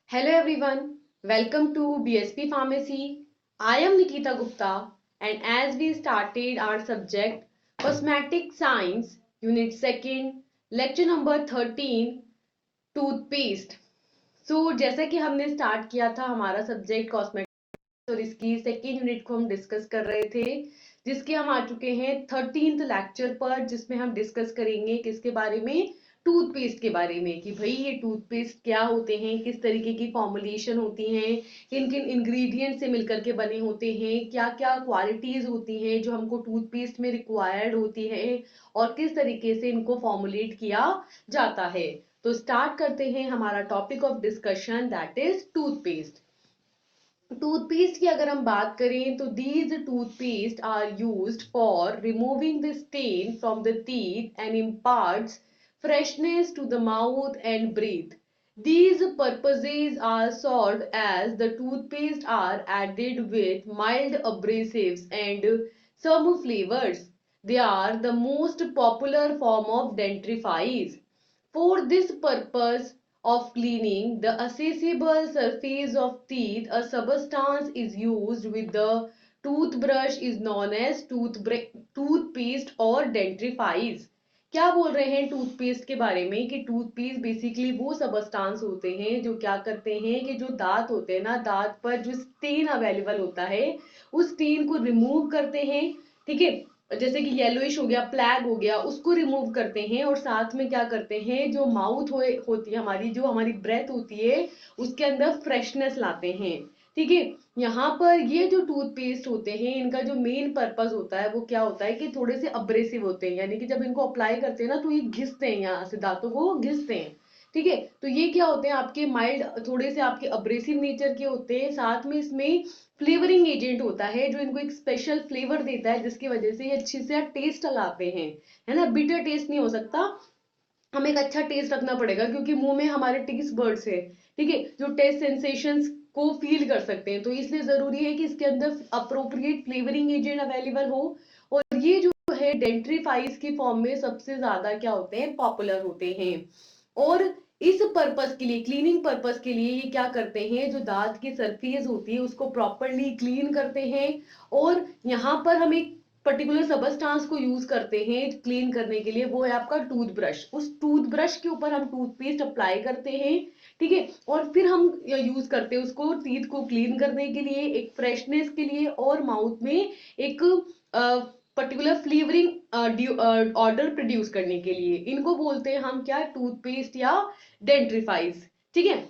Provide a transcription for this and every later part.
Hello everyone, welcome to BSP Pharmacy. I am Nikita Gupta, and as we started our subject Cosmetic Science, Unit 2nd, lecture number 13, Toothpaste. So जैसा कि हमने start किया था हमारा subject cosmetics और इसकी second unit को हम डिस्कस कर रहे थे, जिसके हम आ चुके हैं 13th लेक्चर पर, जिसमें हम डिस्कस करेंगे किसके बारे में, टूथपेस्ट के बारे में, कि भाई ये टूथपेस्ट क्या होते हैं, किस तरीके की फॉर्मुलेशन होती हैं, किन किन इंग्रेडिएंट से मिलकर के बने होते हैं, क्या क्या क्वालिटीज होती हैं जो हमको टूथपेस्ट में रिक्वायर्ड होती है और किस तरीके से इनको फॉर्मुलेट किया जाता है। तो स्टार्ट करते हैं हमारा topic of discussion, that is toothpaste. Toothpaste की अगर हम बात करें तो these toothpaste are used for removing the stain from the teeth and imparts freshness to the mouth and breath. These purposes are solved as the toothpaste are added with mild abrasives and some flavors. They are the most popular form of dentifrice. For this purpose of cleaning the accessible surface of teeth, a substance is used with the toothbrush is known as toothpaste or dentifrice. क्या बोल रहे हैं toothpaste के बारे में कि toothpaste basically वो substance होते हैं जो क्या करते हैं कि जो दांत होते हैं ना, दांत पर जो स्टेन अवेलेबल होता है उस स्टेन को रिमूव करते हैं। ठीक है, जैसे कि येलोइश हो गया, प्लैग हो गया, उसको रिमूव करते हैं और साथ में क्या करते हैं, जो माउथ होती है हमारी, जो हमारी ब्रेथ होती है उसके अंदर फ्रेशनेस लाते हैं। ठीक है, यहाँ पर ये जो टूथपेस्ट होते हैं इनका जो मेन पर्पस होता है वो क्या होता है कि थोड़े से अब्रेसिव होते हैं, यानी कि जब इनको अप्लाई करते हैं ना तो ये घिसते हैं, यहाँ से दांतों को घिसते हैं। ठीक है, तो ये क्या होते हैं, आपके माइल्ड थोड़े से आपके अब्रेसिव नेचर के होते हैं, साथ में इसमें फ्लेवरिंग एजेंट होता है जो इनको एक स्पेशल फ्लेवर देता है, जिसकी वजह से ये अच्छी से टेस्ट लाते हैं। है ना, बिटर टेस्ट नहीं हो सकता, हमें एक अच्छा टेस्ट रखना पड़ेगा क्योंकि मुंह में हमारे टेस्ट बर्ड्स है। ठीक है, जो टेस्ट सेंसेशंस को फील कर सकते हैं, तो इसलिए जरूरी है कि इसके अंदर अप्रोप्रिएट फ्लेवरिंग एजेंट अवेलेबल हो। और ये जो है डेंट्रीफाइज की फॉर्म में सबसे ज्यादा क्या होते हैं, पॉपुलर होते हैं। और इस पर्पस के लिए, क्लीनिंग पर्पस के लिए ये क्या करते हैं, जो दांत की सरफेस होती है उसको प्रॉपरली क्लीन करते हैं। और यहाँ पर हम एक पर्टिकुलर सबस्टांस को यूज करते हैं क्लीन करने के लिए, वो है आपका टूथब्रश। उस टूथब्रश के ऊपर हम टूथपेस्ट अप्लाई करते हैं। ठीक है, और फिर हम यूज करते हैं उसको टीथ को क्लीन करने के लिए, एक फ्रेशनेस के लिए, और माउथ में एक पर्टिकुलर फ्लेवरिंग ऑर्डर प्रोड्यूस करने के लिए। इनको बोलते हैं हम क्या, टूथपेस्ट या डेंट्रीफाइज। ठीक है,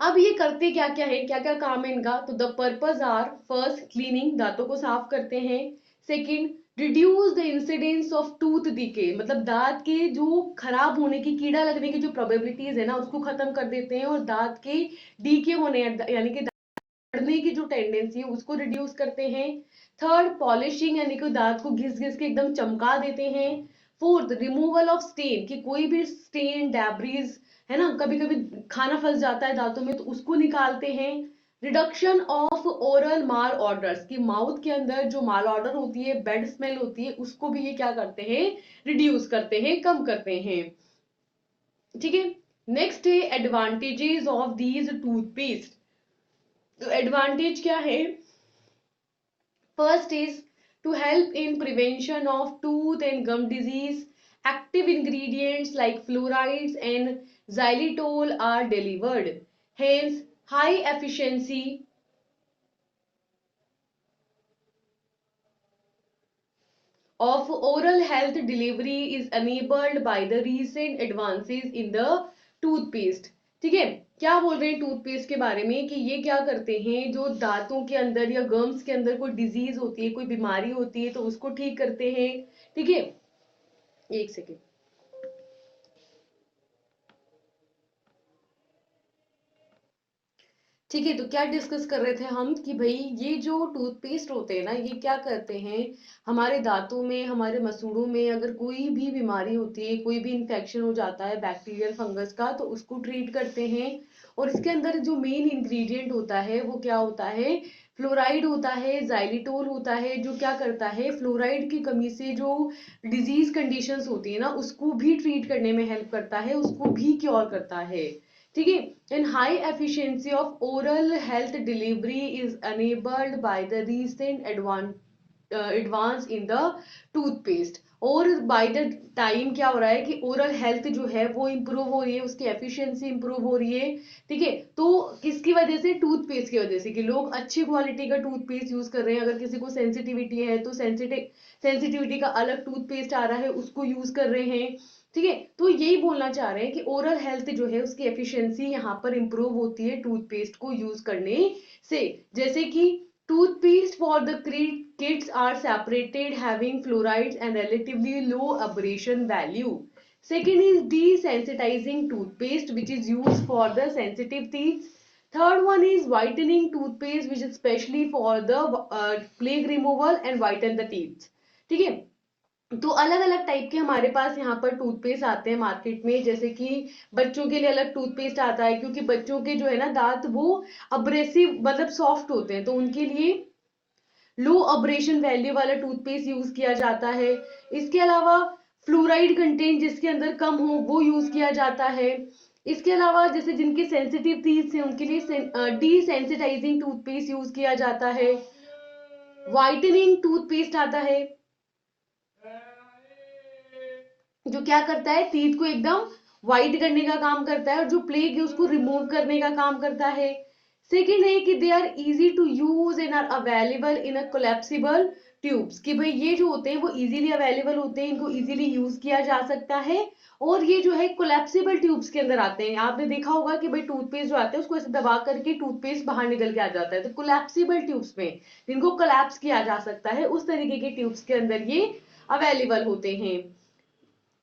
अब ये करते क्या क्या है, क्या क्या काम है इनका, तो the purpose are, first cleaning, दांतों को साफ करते हैं। Second, reduce the incidence of tooth decay, मतलब दांत के जो खराब होने की, कीड़ा लगने की जो प्रोबेबिलिटीज है ना उसको खत्म कर देते हैं, और दांत के डीके होने यानी कि बढ़ने की जो टेंडेंसी है उसको रिड्यूस करते हैं। थर्ड, पॉलिशिंग, यानी कि दांत को घिस घिस के एकदम चमका देते हैं। फोर्थ, रिमूवल ऑफ स्टेन, कि कोई भी स्टेन डैब्रीज है ना, कभी कभी खाना फंस जाता है दांतों में तो उसको निकालते हैं। Reduction of oral mall orders, की माउथ के अंदर जो माल ऑर्डर होती है, बैड स्मेल होती है, उसको भी ये क्या करते हैं, रिड्यूस करते हैं, कम करते हैं। ठीक है, नेक्स्ट है एडवांटेजेस ऑफ दीज टूथपेस्ट। तो एडवांटेज क्या है, first is to help in prevention of tooth and gum disease, active ingredients like fluorides and xylitol are delivered, hence high efficiency of oral health delivery is enabled by the recent advances in the toothpaste. ठीक है, क्या बोल रहे हैं toothpaste के बारे में कि ये क्या करते हैं, जो दांतों के अंदर या गम्स के अंदर कोई डिजीज होती है, कोई बीमारी होती है, तो उसको ठीक करते हैं। ठीक है, एक सेकेंड। ठीक है, तो क्या डिस्कस कर रहे थे हम कि भाई ये जो टूथपेस्ट होते हैं ना, ये क्या करते हैं, हमारे दांतों में, हमारे मसूड़ों में अगर कोई भी बीमारी होती है, कोई भी इन्फेक्शन हो जाता है बैक्टीरियल फंगस का, तो उसको ट्रीट करते हैं। और इसके अंदर जो मेन इंग्रेडिएंट होता है वो क्या होता है, फ्लोराइड होता है, जाइलिटोल होता है, जो क्या करता है, फ्लोराइड की कमी से जो डिजीज कंडीशंस होती है ना उसको भी ट्रीट करने में हेल्प करता है, उसको भी क्योर करता है। ठीक है। And high efficiency of oral health delivery is enabled by the recent advance in the toothpaste. और बाय द टाइम क्या हो रहा है कि ओरल हेल्थ जो है वो इम्प्रूव हो रही है, उसकी एफिशिएंसी इम्प्रूव हो रही है। ठीक है, तो किसकी वजह से? टूथपेस्ट की वजह से, कि लोग अच्छी क्वालिटी का टूथपेस्ट यूज कर रहे हैं। अगर किसी को सेंसिटिविटी है तो सेंसिटिविटी का अलग टूथपेस्ट आ रहा है, उसको यूज कर रहे हैं। ठीक है, तो यही बोलना चाह रहे हैं कि ओरल हेल्थ जो है उसकी एफिशिएंसी यहाँ पर इंप्रूव होती है टूथपेस्ट को यूज करने से। जैसे कि toothpaste for the kids are separated having fluorides and relatively low abrasion value. Second is desensitizing toothpaste which is used for the sensitive teeth. Third one is whitening toothpaste which is specially for the plaque removal and whiten the teeth. ठीक है, तो अलग अलग type के हमारे पास यहाँ पर toothpaste आते हैं मार्केट में। जैसे कि बच्चों के लिए अलग टूथपेस्ट आता है, क्योंकि बच्चों के जो है ना दांत वो अब्रेसिव मतलब सॉफ्ट होते हैं, तो उनके लिए लो अब्रेशन वैल्यू वाला टूथपेस्ट यूज किया जाता है। इसके अलावा फ्लोराइड कंटेंट जिसके अंदर कम हो वो यूज किया जाता है। इसके अलावा जैसे जिनके सेंसिटिव टीथ हैं उनके लिए डीसेंसिटाइजिंग टूथपेस्ट यूज किया जाता है। व्हाइटनिंग टूथपेस्ट आता है जो क्या करता है, टीथ को एकदम व्हाइट करने का काम करता है, और जो प्लेग है उसको रिमूव करने का काम करता है। सेकेंड है कि they are easy to use and are available in a collapsible tubes, कि भाई ये जो होते हैं वो इजीली अवेलेबल होते हैं, इनको इजीली यूज किया जा सकता है। और ये जो है कोलैप्सिबल ट्यूब्स के अंदर आते हैं। आपने देखा होगा कि भाई टूथपेस्ट जो आते हैं उसको ऐसे दबा करके टूथपेस्ट बाहर निकल के आ जाता है, तो कोलैप्सिबल ट्यूब्स में जिनको कोलैप्स किया जा सकता है उस तरीके के ट्यूब्स के अंदर ये अवेलेबल होते हैं।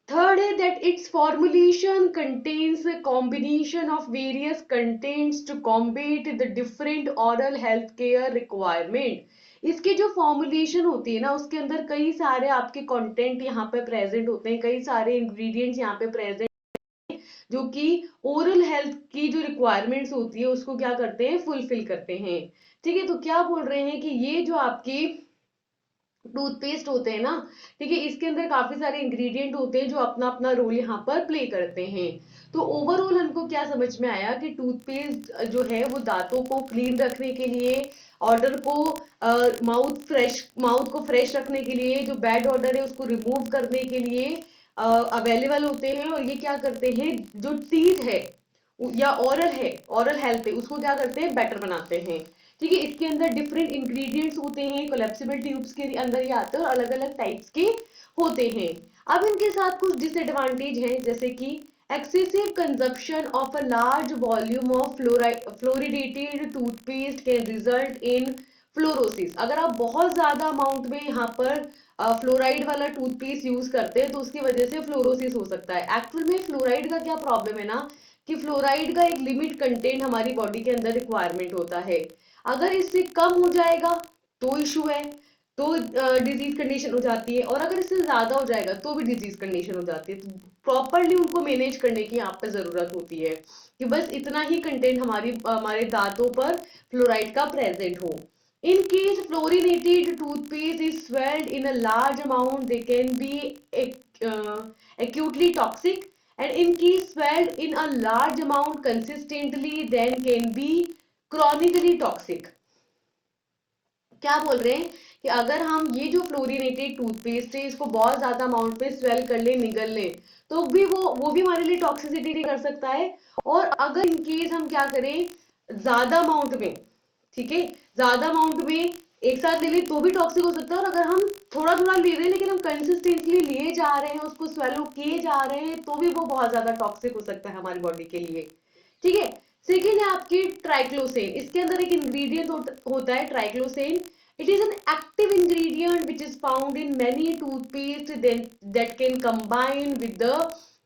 Third is that its formulation contains a combination of various contents to combat the different oral health care requirement. इसके जो फॉर्मुलेशन होती है ना उसके अंदर कई सारे आपके कंटेंट यहाँ पे प्रेजेंट होते हैं, कई सारे इंग्रेडिएंट्स यहाँ पे प्रेजेंट जो कि ओरल हेल्थ की जो रिक्वायरमेंट्स होती है उसको क्या करते हैं, फुलफिल करते हैं। ठीक है, तो क्या बोल रहे हैं कि ये जो आपकी टूथपेस्ट होते हैं ना, ठीक है, इसके अंदर काफी सारे इंग्रेडिएंट होते हैं जो अपना अपना रोल यहाँ पर प्ले करते हैं। तो ओवरऑल हमको क्या समझ में आया कि टूथपेस्ट जो है वो दांतों को क्लीन रखने के लिए, ऑर्डर को माउथ को फ्रेश रखने के लिए, जो बैड ऑर्डर है उसको रिमूव करने के लिए अवेलेबल होते हैं। और ये क्या करते हैं, जो टीथ है या ओरल हेल्थ है उसको क्या करते हैं, बेटर बनाते हैं। ठीक है, इसके अंदर डिफरेंट इंग्रेडिएंट्स होते हैं, कोलैप्सिबल ट्यूब्स के अंदर ये आते हैं और अलग अलग टाइप्स के होते हैं। अब इनके साथ कुछ डिसएडवांटेज हैं, जैसे कि excessive consumption of a large volume of fluoridated toothpaste can result in fluorosis। अगर आप बहुत ज्यादा अमाउंट में यहाँ पर फ्लोराइड वाला टूथपेस्ट यूज करते हैं तो उसकी वजह से फ्लोरोसिस हो सकता है। एक्चुअल में फ्लोराइड का क्या प्रॉब्लम है ना, कि फ्लोराइड का एक लिमिट कंटेंट हमारी बॉडी के अंदर रिक्वायरमेंट होता है। अगर इससे कम हो जाएगा तो इशू है, तो डिजीज कंडीशन हो जाती है, और अगर इससे ज्यादा हो जाएगा तो भी डिजीज कंडीशन हो जाती है। तो प्रॉपरली उनको मैनेज करने की आप पे जरूरत होती है कि बस इतना ही कंटेंट हमारे दांतों पर फ्लोराइड का प्रेजेंट हो। In case fluorinated toothpaste is swelled in a large amount, they can be uh, acutely toxic, and in case swelled in a large amount consistently, then can be chronically toxic। क्या बोल रहे हैं कि अगर हम ये जो फ्लोरिनेटेड टूथपेस्ट है इसको बहुत ज्यादा अमाउंट पे स्वेल कर ले, निगल ले, तो भी वो भी हमारे लिए टॉक्सिसिटी कर सकता है। और अगर इन केस हम क्या करें ज्यादा अमाउंट में, ठीक है, ज्यादा अमाउंट में एक साथ ले ले तो भी टॉक्सिक हो सकता है। और अगर हम थोड़ा थोड़ा ले रहे हैं लेकिन हम कंसिस्टेंटली लिए जा रहे हैं, उसको स्वेलो किए जा रहे हैं, तो भी वो बहुत ज्यादा टॉक्सिक हो सकता है हमारी बॉडी के लिए। ठीक है, सेकेंड है आपकी ट्राइक्लोसेन। इसके अंदर एक इंग्रेडिएंट होता है ट्राइक्लोसेन। It is an active ingredient which is found in many toothpaste that can combine with the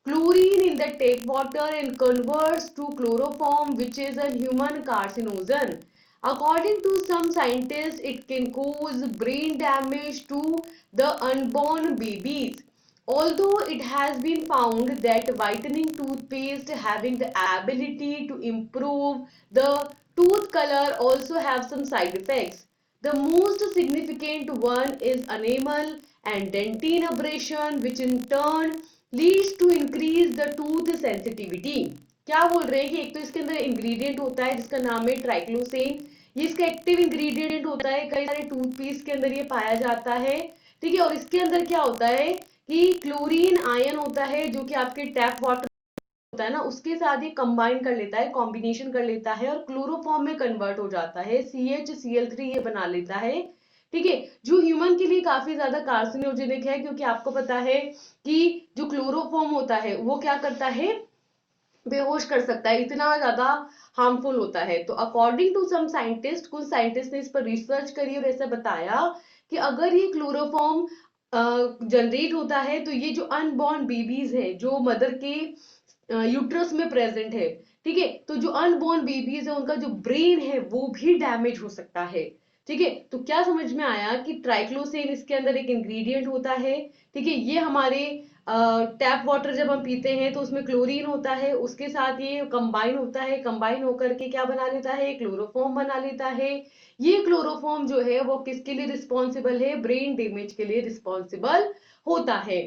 chlorine in the tap water and converts to chloroform, which is a human carcinogen. According to some scientists, it can cause brain damage to the unborn babies. Although it has been found that whitening toothpaste having the ability to improve the tooth color also have some side effects. The most significant one is enamel and dentine abrasion, which in turn leads to increase the tooth sensitivity. क्या बोल रहे हैं कि एक तो इसके अंदर ingredient होता है जिसका नाम है ट्राइक्लोसेन, ये इसका एक्टिव इंग्रेडिएंट होता है, कई सारे टूथपेस्ट के अंदर ये पाया जाता है, ठीक है। और इसके अंदर क्या होता है कि क्लोरीन आयन होता है जो कि आपके टैप वाटर होता है ना उसके साथ ये कंबाइन कर लेता है, कॉम्बिनेशन कर लेता है और क्लोरोफॉर्म में कन्वर्ट हो जाता है, CHCl3 ये बना लेता है, ठीक है। जो ह्यूमन के लिए काफी ज्यादा कार्सिनोजेनिक है, क्योंकि आपको पता है कि जो क्लोरोफॉर्म होता है वो क्या करता है, बेहोश कर सकता है, इतना ज्यादा हार्मफुल होता है। तो अकॉर्डिंग टू सम साइंटिस्ट, कुछ साइंटिस्ट ने इस पर रिसर्च करी और ऐसा बताया कि अगर ये क्लोरोफॉर्म जनरेट होता है तो ये जो अनबॉर्न बेबीज है जो मदर के यूट्रस में प्रेजेंट है, ठीक है, तो जो अनबॉर्न बेबीज है उनका जो ब्रेन है वो भी डैमेज हो सकता है, ठीक है। तो क्या समझ में आया कि ट्राइक्लोसेन इसके अंदर एक इंग्रेडिएंट होता है, ठीक है। ये हमारे टैप वाटर जब हम पीते हैं तो उसमें क्लोरीन होता है, उसके साथ ये कंबाइन होता है, कंबाइन होकर के क्या बना लेता है, क्लोरोफॉर्म बना लेता है। ये क्लोरोफॉर्म जो है वो किसके लिए रिस्पॉन्सिबल है, ब्रेन डैमेज के लिए रिस्पॉन्सिबल होता है।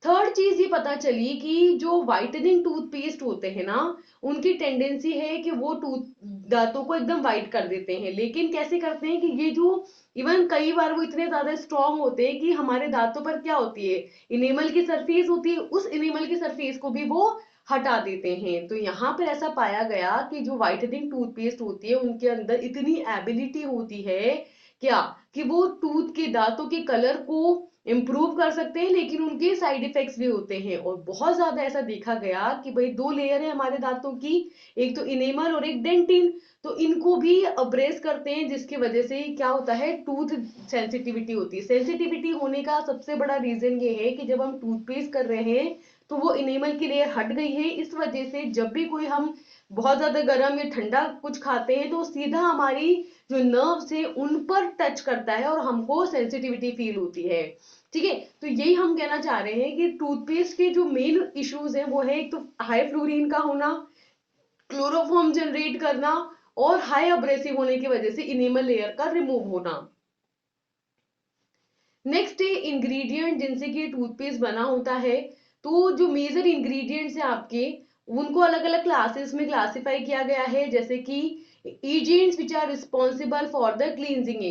थर्ड चीज ये पता चली कि जो व्हाइटनिंग टूथपेस्ट होते हैं ना उनकी टेंडेंसी है कि वो टूथ दांतों को एकदम व्हाइट कर देते हैं, लेकिन कैसे करते हैं कि ये जो इवन कई बार वो इतने ज्यादा स्ट्रांग होते हैं कि हमारे दांतों पर क्या होती है, इनेमल की सरफेस होती है, उस इनेमल की सरफेस को भी वो हटा देते हैं। तो यहाँ पर ऐसा पाया गया कि जो व्हाइटनिंग टूथपेस्ट होती है उनके अंदर इतनी एबिलिटी होती है क्या, कि वो टूथ के दांतों के कलर को इम्प्रूव कर सकते हैं, लेकिन उनके साइड इफेक्ट्स भी होते हैं। और बहुत ज्यादा ऐसा देखा गया कि भाई दो लेयर है हमारे दांतों की, एक तो इनेमल और एक डेंटिन, तो इनको भी अब्रेस करते हैं जिसकी वजह से क्या होता है, टूथ सेंसिटिविटी होती है। सेंसिटिविटी होने का सबसे बड़ा रीजन ये है कि जब हम टूथपेस्ट कर रहे हैं तो वो इनेमल की लेयर हट गई है, इस वजह से जब भी कोई हम बहुत ज्यादा गर्म या ठंडा कुछ खाते हैं तो सीधा हमारी जो नर्व्स है उन पर टच करता है और हमको सेंसिटिविटी फील होती है, ठीक है। तो यही हम कहना चाह रहे हैं कि टूथपेस्ट के जो मेन इश्यूज हैं वो है एक तो हाई फ्लोरीन का होना, क्लोरोफॉर्म जनरेट करना और हाई अब्रेसिव होने की वजह से इनेमल लेयर का रिमूव होना। नेक्स्ट है इंग्रेडिएंट जिनसे कि टूथपेस्ट बना होता है। तो जो मेजर इंग्रेडिएंट्स हैं आपके उनको अलग अलग क्लासेस में क्लासिफाई किया गया है, जैसे कि agents which are responsible for the cleansing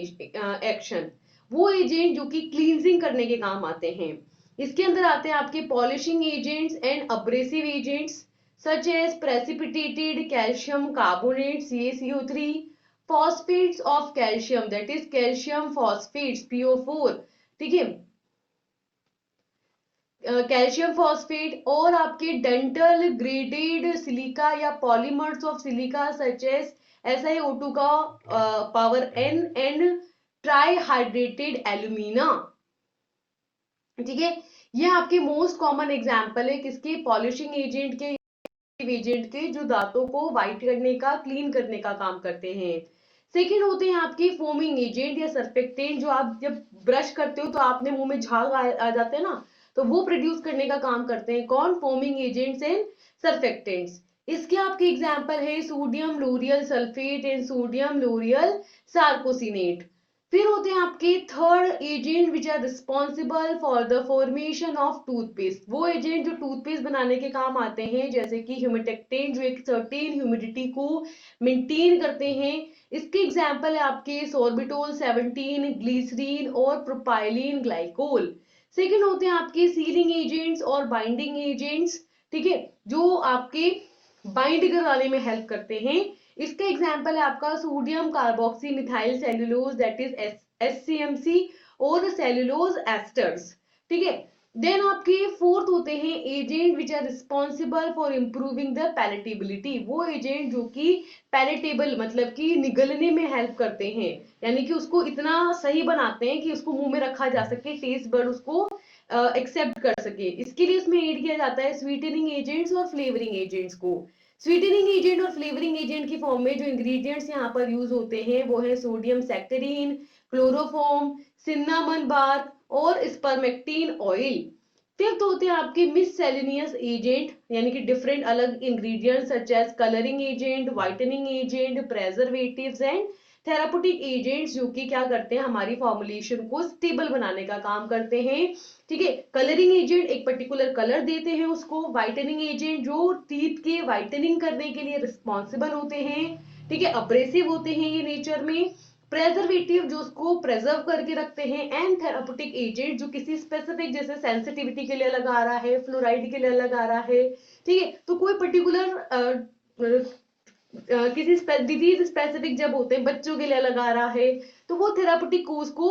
action, वो एजेंट जो कि क्लींजिंग करने के काम आते हैं। इसके अंदर आते हैं आपके polishing agents and abrasive agents such as precipitated calcium carbonate CaCO3, phosphates of calcium that is calcium phosphates PO4, ठीक है, कैल्शियम फॉस्फेट, और आपके डेंटल ग्रेडेड सिलिका या polymers of silica such as SiO2 का पावर N एंड ट्राईहाइड्रेटेड एल्यूमिना, ठीक है। ये आपके मोस्ट कॉमन एग्जाम्पल है किसके, पॉलिशिंग एजेंट के, एजेंट के जो दांतों को व्हाइट करने का, क्लीन करने का काम करते हैं। सेकेंड होते हैं आपके फोमिंग एजेंट या सर्फेक्टेंट, जो आप जब ब्रश करते हो तो आपने मुंह में झाग आ जाते हैं ना, तो वो प्रोड्यूस करने का काम करते हैं कौन, फोमिंग एजेंट्स एंड सर्फेक्टेंट्स। इसके आपके एग्जाम्पल है sodium lauryl sulphate and sodium lauryl sarcosinate. फिर होते हैं आपके third agent which are responsible for the formation of toothpaste, वो एजेंट जो टूथपेस्ट बनाने के काम आते हैं, जैसे कि ह्यूमिडेक्टेंट जो एक सर्टेन ह्यूमिडिटी को मेंटेन करते हैं। इसके एग्जाम्पल है आपके सोर्बिटोल 17, ग्लिसरीन और प्रोपाइलिन ग्लाइकोल। सेकेंड होते हैं आपके सीलिंग एजेंट्स और बाइंडिंग एजेंट्स, ठीक है, जो आपके बाइंड कराने में हेल्प करते हैं। इसका एग्जाम्पल है आपका sodium carboxymethyl cellulose that is SCMC और सेल्यूलोज एस्टर्स, ठीक है। देन आपके फोर्थ होते हैं agent which are responsible for improving the palatability, वो एजेंट जो कि पैलेटेबल मतलब कि निगलने में हेल्प करते हैं, यानी कि उसको इतना सही बनाते हैं कि उसको मुंह में रखा जा सके, टेस्ट बर्ड उसको एक्सेप्ट कर सके। इसके लिए उसमें ऐड किया जाता है स्वीटनिंग एजेंट्स और फ्लेवरिंग एजेंट्स को। स्वीटनिंग एजेंट और फ्लेवरिंग एजेंट की फॉर्म में जो इंग्रेडिएंट्स यहाँ पर यूज होते हैं वो है सोडियम सैक्चरीन, क्लोरोफॉर्म, सिन्नामन बार और स्पर्मेक्टिन ऑयल। फिफ्थ होते हैं आपके मिससेलेनियस एजेंट, यानी कि डिफरेंट अलग ingredients such as colouring agent, whitening agent, preservatives and therapeutic agents जो कि क्या करते हैं, हमारी फॉर्मुलेशन को स्टेबल बनाने का काम करते हैं। ठीक है, कलरिंग एजेंट एक पर्टिकुलर कलर देते हैं उसको, व्हाइटनिंग एजेंट जो टीथ के व्हाइटनिंग करने के लिए रिस्पॉन्सिबल होते हैं। ठीक है, अब्रेसिव होते हैं ये नेचर में। प्रेजर्वेटिव जो उसको प्रेजर्व करके रखते हैं। एंड थेरापुटिक एजेंट जो किसी स्पेसिफिक, जैसे सेंसिटिविटी के लिए अलग आ रहा है, फ्लोराइड के लिए अलग आ रहा है। ठीक है, तो कोई पर्टिकुलर किसी डिजीज स्पेसिफिक जब होते हैं, बच्चों के लिए अलग आ रहा है, तो वो थेरापुटिक कोर्स को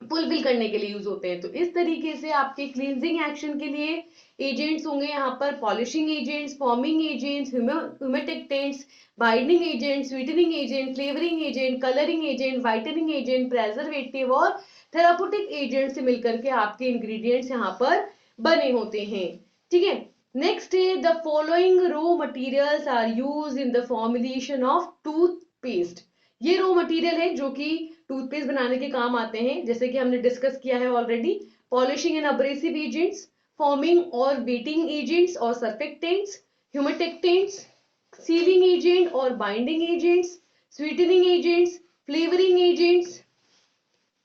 फुलफिल करने के लिए यूज होते हैं। तो इस तरीके से आपके क्लींजिंग एक्शन के लिए एजेंट्स होंगे यहाँ पर polishing agents, forming agents, humectants, binding agent, sweetening agent, flavouring agent, colouring agent, whitening agent, preservative और थेरापुटिक एजेंट से मिलकर के आपके इंग्रेडिएंट्स यहाँ पर बने होते हैं। ठीक है, नेक्स्ट है the following raw materials are use in the formulation of toothpaste. ये रॉ मटेरियल है जो कि टूथपेस्ट बनाने के काम आते हैं, जैसे कि हमने डिस्कस किया है already. Polishing and abrasive agents, forming और वेटिंग एजेंट्स और सर्फेक्टेंट्स, ह्यूमेटेक्टेंट्स, सीलिंग एजेंट और binding agents, sweetening agents, flavouring agents,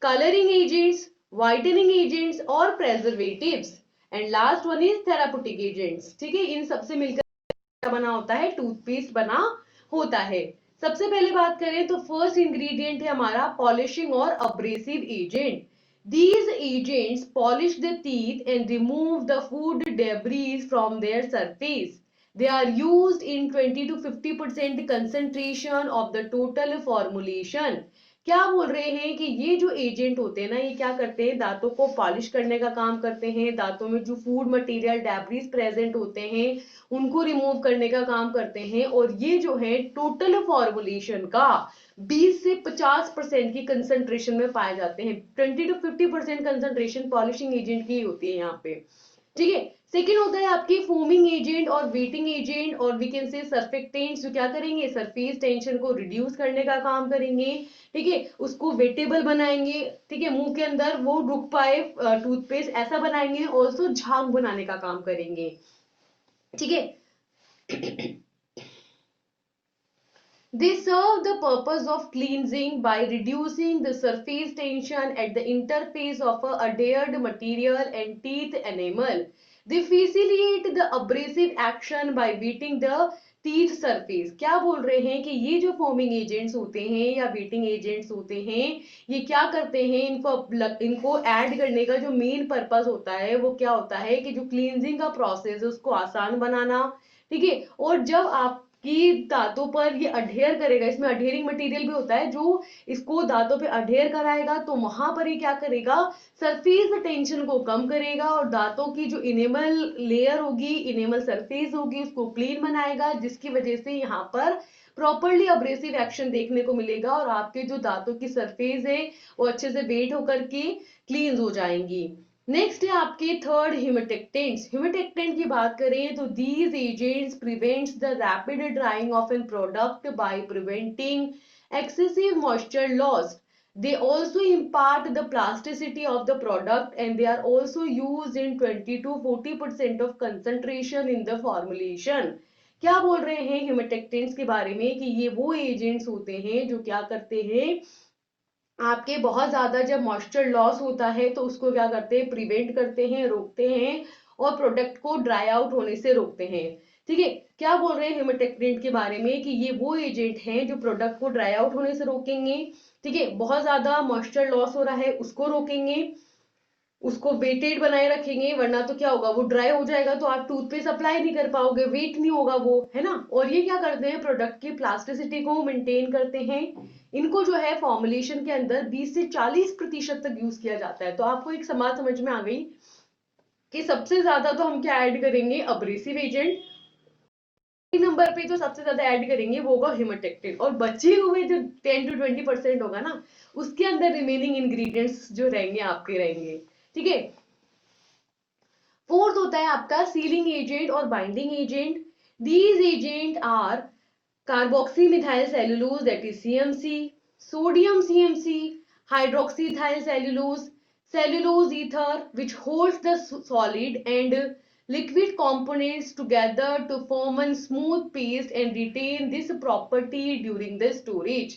colouring agents, whitening agents और preservatives. And last one is therapeutic agents. ठीक है, इन सबसे मिलकर बना होता है टूथपेस्ट बना होता है। सबसे पहले बात करें तो फर्स्ट इंग्रेडिएंट है हमारा पॉलिशिंग और abrasive agent. These agents polish the teeth and remove the food debris from their surface. They are used in 20 to 50% concentration of the total formulation. क्या बोल रहे हैं कि ये जो एजेंट होते हैं ना, ये क्या करते हैं, दांतों को पॉलिश करने का काम करते हैं, दांतों में जो फूड मटेरियल डेब्रिस प्रेजेंट होते हैं उनको रिमूव करने का काम करते हैं। और ये जो है टोटल फॉर्मुलेशन का 20 से 50% की कंसंट्रेशन में पाए जाते हैं। 20 to 50% कंसंट्रेशन पॉलिशिंग एजेंट की होती है यहाँ पे। ठीक है, सेकेंड होता है आपके फोमिंग एजेंट और वेटिंग एजेंट और वी कैन से सर्फेक्टेंट्स, जो क्या करेंगे, सरफेस टेंशन को रिड्यूस करने का काम करेंगे। ठीक है, उसको वेटेबल बनाएंगे। ठीक है, मुंह के अंदर वो रुक पाए टूथपेस्ट, ऐसा बनाएंगे। ऑल्सो झाग बनाने का काम करेंगे। ठीक है, they serve the purpose of cleansing by reducing the surface tension at the interface of a adhered material and teeth enamel. They facilitate the abrasive action by wetting the teeth surface. क्या बोल रहे हैं कि ये जो forming agents होते हैं या वेटिंग एजेंट्स होते हैं, ये क्या करते हैं, इनको ऐड करने का जो मेन पर्पस होता है वो क्या होता है कि जो क्लींजिंग का प्रोसेस है उसको आसान बनाना। ठीक है, और जब आप कि दांतों पर ये अडेयर करेगा, इसमें अडेयरिंग मटेरियल भी होता है जो इसको दांतों पे अडेयर कराएगा, तो वहां पर ये क्या करेगा, सरफेस टेंशन को कम करेगा और दांतों की जो इनेमल लेयर होगी, इनेमल सरफेस होगी, उसको क्लीन बनाएगा, जिसकी वजह से यहाँ पर प्रॉपरली अब्रेसिव एक्शन देखने को मिलेगा और आपके जो दांतों की सरफेस है वो अच्छे से वेट होकर के क्लीन हो जाएंगी। नेक्स्ट है आपके थर्ड ह्यूमेटेक्टेंट्स। ह्यूमेटेक्टेंट की बात करें तो these agents prevents the rapid drying of an product by preventing excessive moisture loss. They also impart the plasticity of the product and they are also used in 20 to 40% of concentration in the formulation. क्या बोल रहे हैं ह्यूमेटेक्टेंट्स के बारे में कि ये वो एजेंट्स होते हैं जो क्या करते हैं, आपके बहुत ज्यादा जब मॉइस्चर लॉस होता है तो उसको क्या करते हैं, प्रिवेंट करते हैं, रोकते हैं और प्रोडक्ट को ड्राई आउट होने से रोकते हैं। ठीक है, क्या बोल रहे हैं ह्यूमेटेक्टेंट के बारे में कि ये वो एजेंट हैं जो प्रोडक्ट को ड्राई आउट होने से रोकेंगे। ठीक है, बहुत ज्यादा मॉइस्चर लॉस हो रहा है उसको रोकेंगे, उसको वेटेड बनाए रखेंगे, वरना तो क्या होगा, वो ड्राई हो जाएगा तो आप टूथपेस्ट अप्लाई नहीं कर पाओगे, वेट नहीं होगा वो, है ना। और ये क्या करते हैं, प्रोडक्ट की प्लास्टिसिटी को मेंटेन करते हैं। इनको जो है फॉर्मुलेशन के अंदर 20 से 40% तक यूज किया जाता है। तो आपको एक बात समझ में आ गई कि सबसे ज्यादा तो हम क्या ऐड करेंगे, अब्रेसिव एजेंट, नंबर पे जो सबसे ज्यादा ऐड करेंगे वो होगा ह्यूमेटेक्टिन, और बचे हुए जो 10 to 20% होगा ना, उसके अंदर रिमेनिंग इंग्रेडिएंट्स जो रहेंगे आपके रहेंगे। ठीक है, फोर्थ होता है आपका सीलिंग एजेंट और binding agent. These agent are carboxy methyl cellulose that is CMC, sodium CMC, hydroxyethyl cellulose, cellulose ether which holds the solid and liquid components together to form a smooth paste and retain this property during the storage.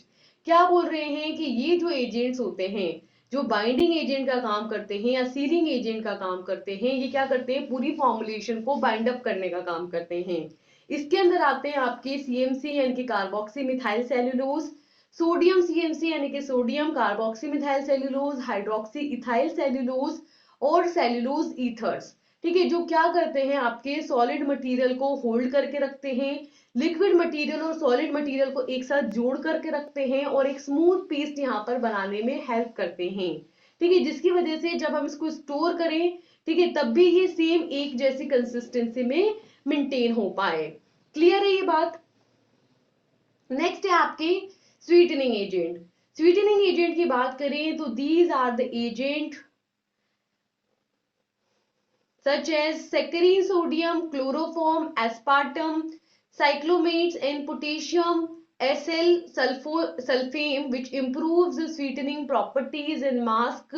क्या बोल रहे हैं कि ये जो agents होते हैं, जो बाइंडिंग एजेंट का काम करते हैं या सीलिंग एजेंट का काम करते हैं, ये क्या करते हैं, पूरी फॉर्मुलेशन को बाइंड अप करने का काम करते हैं। इसके अंदर आते हैं आपके सीएमसी यानी कि carboxy methyl cellulose, sodium CMC यानी कि sodium carboxymethyl cellulose, hydroxy ethyl cellulose और सेल्यूलोज ईथर्स। ठीक है, जो क्या करते हैं, आपके सॉलिड मटेरियल को होल्ड करके रखते हैं, लिक्विड मटेरियल और सॉलिड मटेरियल को एक साथ जोड़ करके रखते हैं और एक स्मूथ पेस्ट यहाँ पर बनाने में हेल्प करते हैं। ठीक है, जिसकी वजह से जब हम इसको स्टोर करें, ठीक है, तब भी ये सेम एक जैसी कंसिस्टेंसी में मेंटेन हो पाए। क्लियर है ये बात? नेक्स्ट है आपके स्वीटनिंग एजेंट। स्वीटनिंग एजेंट की बात करें तो these are the agent such as saccharine, sodium, chloroform, aspartame, cyclamates, and potassium sulfame, which improves the sweetening properties and mask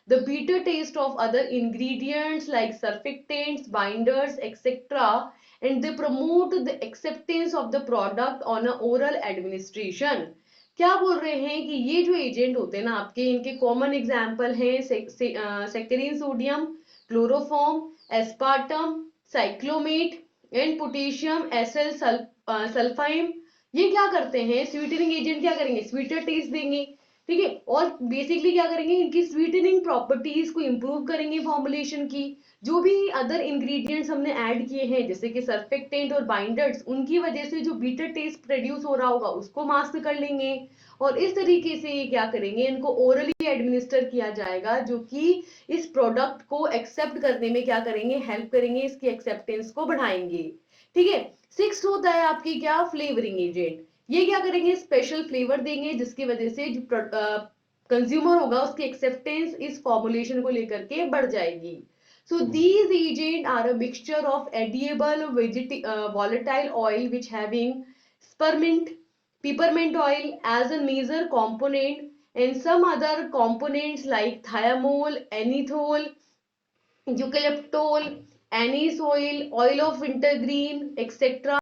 the bitter taste of other ingredients like surfactants, binders, etc. And they promote the acceptance of the product on a oral administration. क्या बोल रहे हैं कि ये जो agent होते हैं ना आपके, इनके कॉमन एग्जाम्पल हैं saccharin sodium, chloroform, aspartame, cyclamate and potassium acesulfame. ये क्या करते हैं, स्वीटनिंग एजेंट क्या करेंगे, स्वीटर टेस्ट देंगे। ठीक है, और बेसिकली क्या करेंगे, इनकी स्वीटनिंग प्रॉपर्टीज को इंप्रूव करेंगे फॉर्मुलेशन की। जो भी अदर इंग्रेडिएंट्स हमने ऐड किए हैं जैसे कि सर्फेक्टेंट और बाइंडर्स, उनकी वजह से जो बीटर टेस्ट प्रोड्यूस हो रहा होगा उसको मास्क कर लेंगे और इस तरीके से ये क्या करेंगे, इनको ओरली एडमिनिस्टर किया जाएगा, जो कि इस प्रोडक्ट को एक्सेप्ट करने में क्या करेंगे, हेल्प करेंगे, इसकी एक्सेप्टेंस को बढ़ाएंगे। ठीक है, सिक्स्थ होता है आपकी क्या, फ्लेवरिंग एजेंट। ये क्या करेंगे, स्पेशल फ्लेवर देंगे जिसकी वजह से जो कंज्यूमर होगा उसकी एक्सेप्टेंस इस फॉर्मुलेशन को लेकर के बढ़ जाएगी। So these agents are a mixture of edible volatile oil which having spearmint, peppermint oil as a major component and some other components like thiamol, anethol, eucalyptol, anise oil, oil of wintergreen, etc.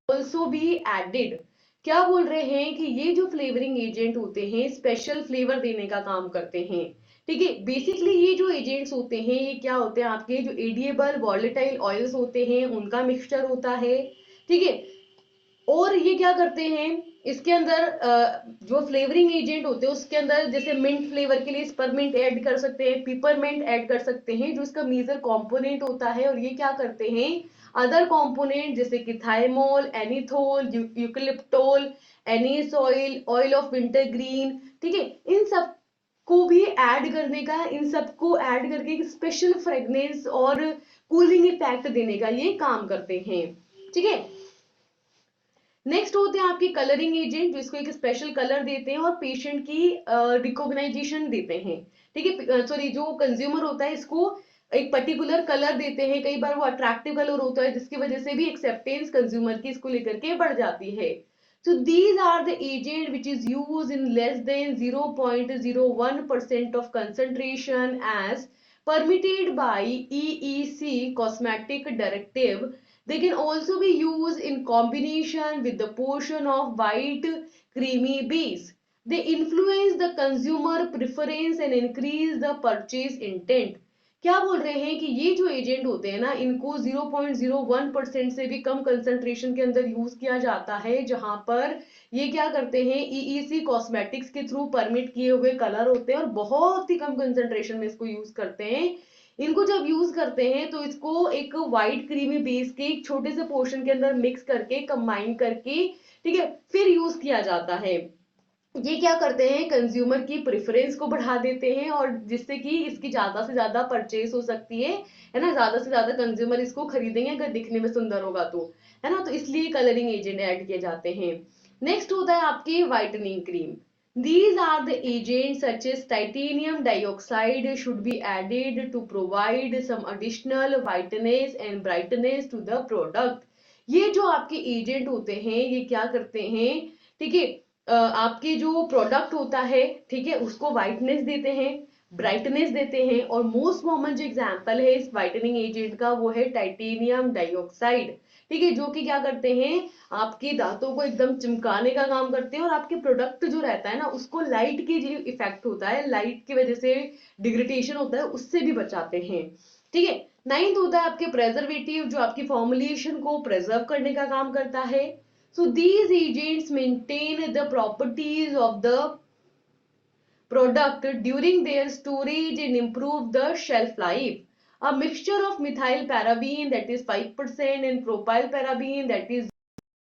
also be added. क्या बोल रहे हैं कि ये जो flavouring agent होते हैं special flavour देने का काम करते हैं। ठीक है, बेसिकली ये जो एजेंट्स होते हैं ये क्या होते हैं, आपके जो एडिएबल वॉलेटाइल ऑयल्स होते हैं उनका मिक्सचर होता है। ठीक है, और ये क्या करते हैं, इसके अंदर जो फ्लेवरिंग एजेंट होते हैं उसके अंदर जैसे मिंट फ्लेवर के लिए स्परमिंट ऐड कर सकते हैं, पिपरमिंट ऐड कर सकते हैं जो इसका मेजर कंपोनेंट होता है। और ये क्या करते हैं, अदर कंपोनेंट जैसे कि thymol, anethole, eucalyptol, anise oil, oil of wintergreen, ठीक है, इन सब को भी ऐड करने का, इन सबको ऐड करके स्पेशल फ्रेग्रेंस और कूलिंग इफेक्ट देने का ये काम करते हैं। ठीक है, नेक्स्ट होते हैं आपके कलरिंग एजेंट, जिसको एक स्पेशल कलर देते हैं और पेशेंट की रिकॉग्नाइजेशन देते हैं। ठीक है, सॉरी, जो कंज्यूमर होता है इसको एक पर्टिकुलर कलर देते हैं, कई बार वो अट्रैक्टिव कलर होता है जिसकी वजह से भी एक्सेप्टेंस कंज्यूमर की इसको लेकर के बढ़ जाती है। So these are the agent which is used in less than 0.01% of concentration as permitted by EEC cosmetic directive. They can also be used in combination with the portion of white creamy base. They influence the consumer preference and increase the purchase intent. क्या बोल रहे हैं कि ये जो agent होते हैं ना, इनको 0.01% से भी कम कंसंट्रेशन के अंदर यूज किया जाता है, जहां पर ये क्या करते हैं, ईईसी कॉस्मेटिक्स के थ्रू परमिट किए हुए कलर होते हैं और बहुत ही कम कंसंट्रेशन में इसको यूज करते हैं। इनको जब यूज करते हैं तो इसको एक वाइट क्रीमी बेस के एक छोटे से पोर्शन के अंदर मिक्स करके कंबाइन करके, ठीक है, फिर यूज किया जाता है। ये क्या करते हैं, कंज्यूमर की प्रेफरेंस को बढ़ा देते हैं और जिससे कि इसकी ज्यादा से ज्यादा परचेस हो सकती है ना, ज्यादा से ज्यादा कंज्यूमर इसको खरीदेंगे अगर दिखने में सुंदर होगा तो, है ना, तो इसलिए कलरिंग एजेंट ऐड किए जाते हैं। नेक्स्ट होता है आपकी whitening cream. These are the agents such as titanium dioxide should be added to provide some additional whiteness and brightness to the product. ये जो आपके एजेंट होते हैं ये क्या करते हैं, ठीक है, आपके जो प्रोडक्ट होता है, ठीक है, उसको व्हाइटनेस देते हैं, ब्राइटनेस देते हैं। और मोस्ट कॉमन जो एग्जांपल है इस व्हाइटनिंग एजेंट का वो है टाइटेनियम डाइऑक्साइड, ठीक है, जो कि क्या करते हैं, आपके दांतों को एकदम चमकाने का काम करते हैं और आपके प्रोडक्ट जो रहता है ना उसको लाइट के जो इफेक्ट होता है, लाइट की वजह से डिग्रेडेशन होता है, उससे भी बचाते हैं, ठीक है। नाइन्थ होता है आपके प्रेजर्वेटिव, जो आपकी फॉर्मुलेशन को प्रिजर्व करने का काम करता है। So these agents maintain the properties of the product during their storage and improve the shelf life. A mixture of methyl paraben, that is 5%, and propyl paraben, that is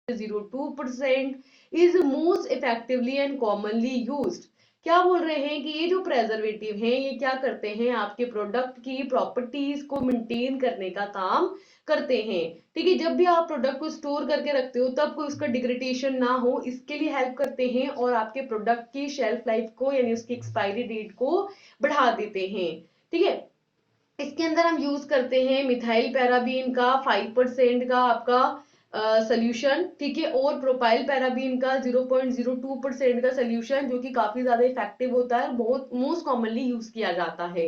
0.2%, is most effectively and commonly used. क्या बोल रहे हैं कि ये जो preservative हैं ये क्या करते हैं, आपके प्रोडक्ट की प्रॉपर्टीज को मेंटेन करने का काम करते हैं, ठीक है। जब भी आप प्रोडक्ट को स्टोर करके रखते हो तब कोई उसका डिग्रेडेशन ना हो, इसके लिए हेल्प करते हैं और आपके प्रोडक्ट की शेल्फ लाइफ को यानी उसकी एक्सपायरी डेट को बढ़ा देते हैं, ठीक है। इसके अंदर हम यूज करते हैं मिथाइल पैराबीन का 5% का आपका सोल्यूशन, ठीक है, और प्रोपाइल पैराबीन का 0.02% का सोल्यूशन, जो कि काफी ज्यादा इफेक्टिव होता है, बहुत मोस्ट कॉमनली यूज किया जाता है,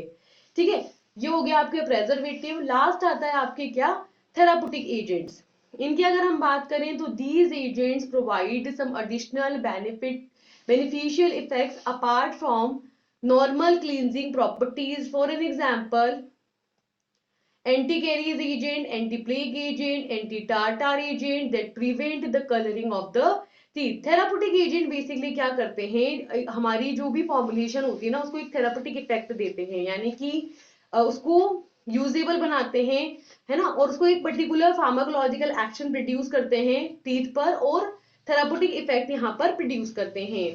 ठीक है। ये हो गया आपके प्रेजर्वेटिव। लास्ट आता है आपके क्या, थेराप्यूटिक एजेंट्स। इनकी अगर हम बात करें तो these agents provide some additional beneficial effects apart from normal cleansing properties. For an example, anti-caries agent, anti-plague agent, anti-tartar agent that prevent the coloring of the teeth. Therapeutic agent basically क्या करते हैं, हमारी जो भी formulation होती है ना उसको एक थेराप्यूटिक इफेक्ट देते हैं, यानी कि उसको यूजेबल बनाते हैं, है ना, और उसको एक पर्टिकुलर फार्माकोलॉजिकल एक्शन प्रोड्यूस करते हैं टीथ पर और थेराप्यूटिक इफेक्ट यहाँ पर प्रोड्यूस करते हैं।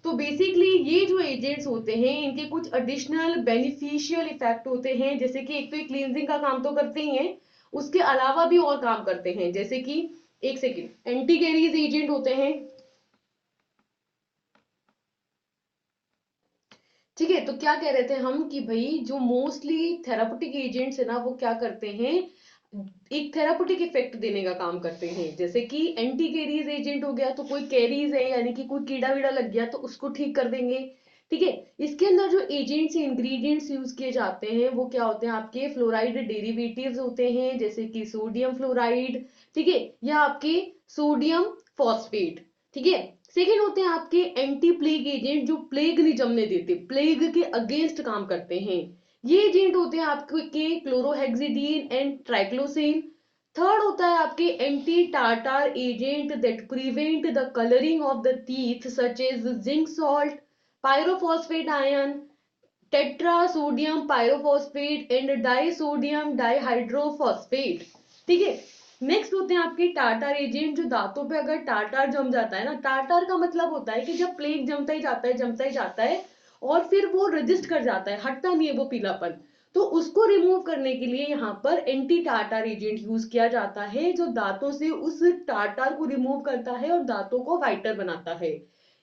तो बेसिकली ये जो एजेंट्स होते हैं इनके कुछ एडिशनल बेनिफिशियल इफेक्ट होते हैं, जैसे कि एक तो क्लींजिंग का काम तो करते ही हैं, उसके अलावा भी और काम करते हैं, जैसे कि एक सेकेंड, एंटी कैरीज एजेंट होते हैं, ठीक है। तो क्या कह रहे थे हम कि भाई जो मोस्टली थेराप्यूटिक एजेंट्स है ना वो क्या करते हैं, एक थेराप्यूटिक इफेक्ट देने का काम करते हैं, जैसे कि एंटी कैरीज एजेंट हो गया तो कोई कैरीज है यानी कि कोई कीड़ा वीड़ा लग गया तो उसको ठीक कर देंगे, ठीक है। इसके अंदर जो एजेंट्स इंग्रेडिएंट्स यूज किए जाते हैं वो क्या होते हैं, आपके फ्लोराइड डेरिवेटिव्स होते हैं, जैसे कि सोडियम फ्लोराइड, ठीक है, या आपके सोडियम फॉस्फेट, ठीक है। सेकेंड होते हैं आपके एंटी प्लेग एजेंट, जो प्लेग नहीं जमने देते, प्लेग के अगेंस्ट काम करते हैं, ये एजेंट होते हैं आपके क्लोरोहेक्सिडीन एंड ट्राइक्लोसिन। थर्ड होता है आपके anti tartar agent that prevent the colouring of the teeth such as zinc salt, pyrophosphate ion, tetra sodium pyrophosphate and disodium dihydrophosphate, ठीक है। नेक्स्ट होते हैं आपके टार्टार एजेंट, जो दांतों पे अगर टार्टार जम जाता है ना, टार्टार का मतलब होता है कि जब प्लेग जमता ही जाता है जमता ही जाता है और फिर वो रजिस्ट कर जाता है, हटता नहीं है वो पीलापन, तो उसको रिमूव करने के लिए यहाँ पर एंटी टार्टार एजेंट यूज किया जाता है, जो दांतों से उस टार्टार को रिमूव करता है और दांतों को वाइटर बनाता है।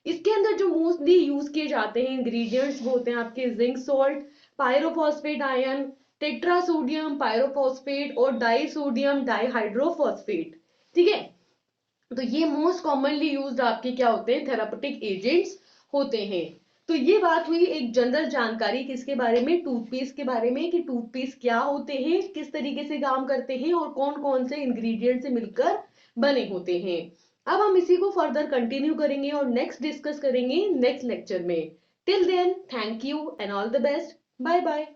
इसके अंदर जो मोस्टली यूज किए जाते हैं इंग्रेडिएंट्स वो होते हैं आपके zinc salt, pyrophosphate ion, tetrasodium pyrophosphate और डाइसोडियम डाइहाइड्रोफॉस्फेट, ठीक है। तो ये मोस्ट कॉमनली यूज्ड आपके क्या होते हैं, थेरापेटिक एजेंट्स होते हैं। तो ये बात हुई एक जनरल जानकारी किसके बारे में, टूथपेस्ट के बारे में, कि टूथपेस्ट क्या होते हैं, किस तरीके से काम करते हैं और कौन कौन से इंग्रेडिएंट से मिलकर बने होते हैं। अब हम इसी को फर्दर कंटिन्यू करेंगे और नेक्स्ट डिस्कस करेंगे नेक्स्ट लेक्चर में। Till then thank you and all the best, bye bye.